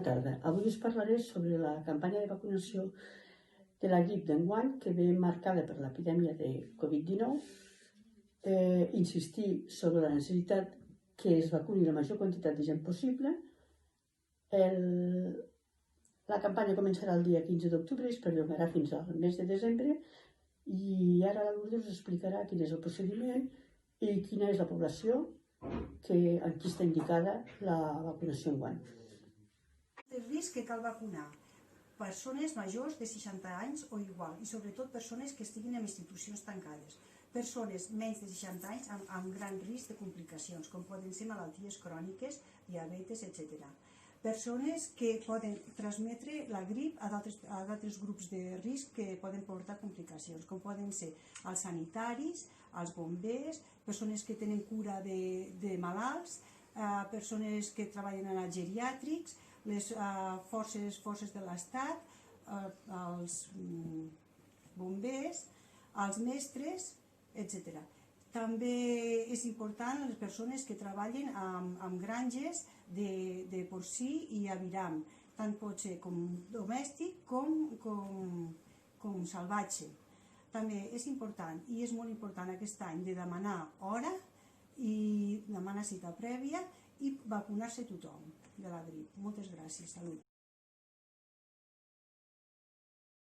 tarda. Avui us parlaré sobre la campanya de vacunació de la grip d'enguany que ve marcada per l'epidèmia de Covid-19. Insistir sobre la necessitat que es vacuni la major quantitat de gent possible. La campanya començarà el dia 15 d'octubre i es perllongarà fins al mes de desembre, i ara la Lourdes us explicarà quin és el procediment i quina és la població en qui està indicada la vacunació enguany. De risc que cal vacunar persones majors de 60 anys o igual, i sobretot persones que estiguin en institucions tancades, persones menys de 60 anys amb gran risc de complicacions, com poden ser malalties cròniques, diabetes, etc. Persones que poden transmetre la grip a d'altres grups de risc que poden portar complicacions, com poden ser els sanitaris, els bombers, persones que tenen cura de malalts, persones que treballen en els geriàtrics, les forces de l'Estat, els bombers, els mestres, etc. També és important les persones que treballen amb granges de porcí i aviram, tant pot ser com domèstic com salvatge. També és important, i és molt important aquest any, de demanar hora i demanar cita prèvia i vacunar-se tothom de la grip. Moltes gràcies. Salut.